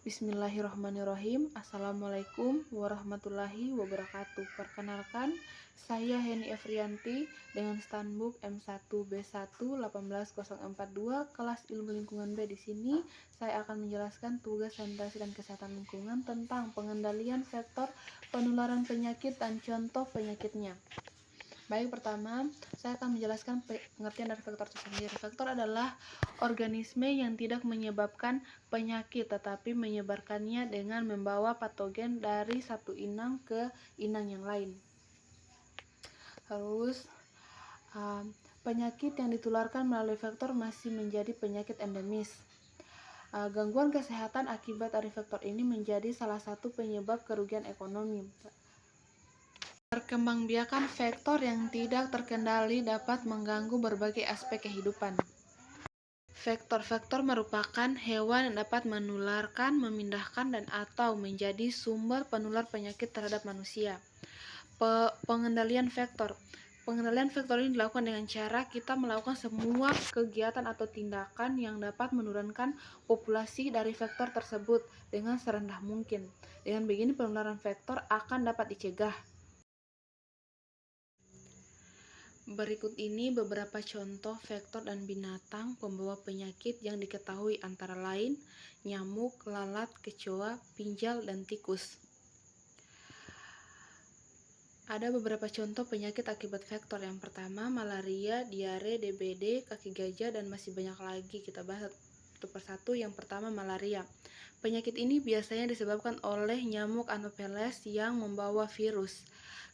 Bismillahirrahmanirrahim. Assalamualaikum warahmatullahi wabarakatuh. Perkenalkan, saya Heni Efrianti dengan Stanbook M1B1 18042 kelas Ilmu Lingkungan B. Di sini saya akan menjelaskan tugas sanitasi dan kesehatan lingkungan tentang pengendalian vektor penularan penyakit dan contoh penyakitnya. Baik, pertama saya akan menjelaskan pengertian dari vektor itu sendiri. Vektor adalah organisme yang tidak menyebabkan penyakit tetapi menyebarkannya dengan membawa patogen dari satu inang ke inang yang lain. Terus penyakit yang ditularkan melalui vektor masih menjadi penyakit endemis. Gangguan kesehatan akibat dari vektor ini menjadi salah satu penyebab kerugian ekonomi. Perkembangbiakan vektor yang tidak terkendali dapat mengganggu berbagai aspek kehidupan. Vektor-vektor merupakan hewan yang dapat menularkan, memindahkan, dan atau menjadi sumber penular penyakit terhadap manusia. Pengendalian vektor. Pengendalian vektor ini dilakukan dengan cara kita melakukan semua kegiatan atau tindakan yang dapat menurunkan populasi dari vektor tersebut dengan serendah mungkin. Dengan begini penularan vektor akan dapat dicegah. Berikut ini beberapa contoh vektor dan binatang pembawa penyakit yang diketahui, antara lain nyamuk, lalat, kecoa, pinjal, dan tikus. Ada beberapa contoh penyakit akibat vektor. Yang pertama, malaria, diare, DBD, kaki gajah, dan masih banyak lagi. Kita bahas satu persatu. Yang pertama, malaria. Penyakit ini biasanya disebabkan oleh nyamuk Anopheles yang membawa virus.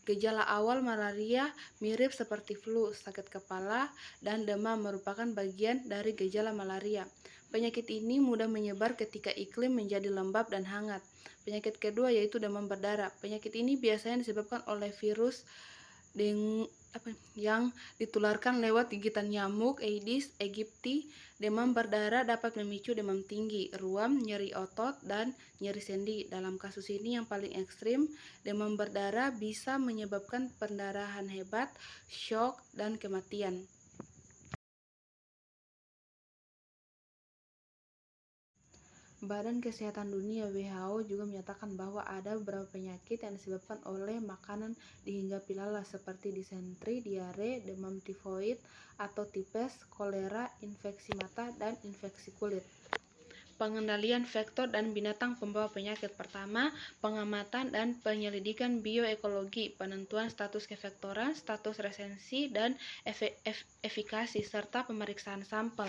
Gejala awal malaria mirip seperti flu, sakit kepala, dan demam merupakan bagian dari gejala malaria. Penyakit ini mudah menyebar ketika iklim menjadi lembab dan hangat. Penyakit kedua yaitu demam berdarah. Penyakit ini biasanya disebabkan oleh virus yang ditularkan lewat gigitan nyamuk Aedes aegypti. Demam berdarah dapat memicu demam tinggi, ruam, nyeri otot, dan nyeri sendi. Dalam kasus ini yang paling ekstrim, demam berdarah bisa menyebabkan pendarahan hebat, shock, dan kematian. Badan Kesehatan Dunia (WHO) juga menyatakan bahwa ada beberapa penyakit yang disebabkan oleh makanan dihinggapi lalat seperti disentri, diare, demam tifoid atau tipes, kolera, infeksi mata, dan infeksi kulit. Pengendalian vektor dan binatang pembawa penyakit. Pertama, pengamatan dan penyelidikan bioekologi, penentuan status kevektoran, status resensi, dan efikasi, serta pemeriksaan sampel.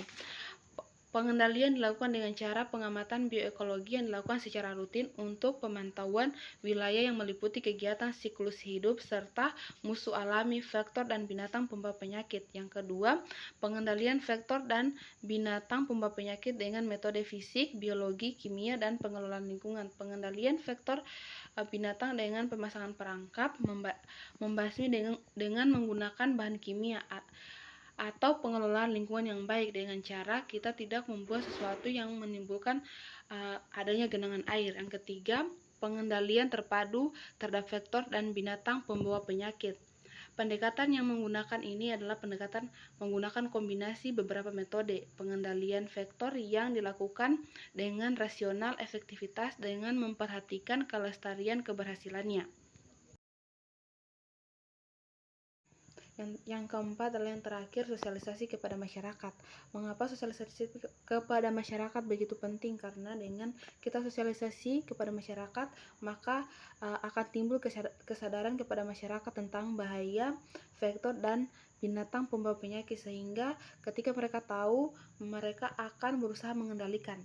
Pengendalian dilakukan dengan cara pengamatan bioekologi yang dilakukan secara rutin untuk pemantauan wilayah yang meliputi kegiatan siklus hidup serta musuh alami, vektor, dan binatang pembawa penyakit. Yang kedua, pengendalian vektor dan binatang pembawa penyakit dengan metode fisik, biologi, kimia, dan pengelolaan lingkungan. Pengendalian vektor binatang dengan pemasangan perangkap, membasmi dengan menggunakan bahan kimia, atau pengelolaan lingkungan yang baik dengan cara kita tidak membuat sesuatu yang menimbulkan adanya genangan air. Yang ketiga, pengendalian terpadu terhadap vektor dan binatang pembawa penyakit. Pendekatan yang menggunakan ini adalah pendekatan menggunakan kombinasi beberapa metode pengendalian vektor yang dilakukan dengan rasional, efektivitas, dengan memperhatikan kelestarian keberhasilannya. Yang keempat adalah yang terakhir, sosialisasi kepada masyarakat. Mengapa sosialisasi kepada masyarakat begitu penting? Karena dengan kita sosialisasi kepada masyarakat, maka akan timbul kesadaran kepada masyarakat tentang bahaya vektor dan binatang pembawa penyakit, sehingga ketika mereka tahu, mereka akan berusaha mengendalikan.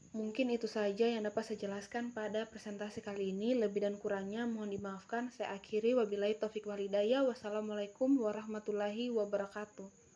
Mungkin itu saja yang dapat saya jelaskan pada presentasi kali ini. Lebih dan kurangnya mohon dimaafkan. Saya akhiri, wabillahi taufik wal hidayah. Wassalamualaikum warahmatullahi wabarakatuh.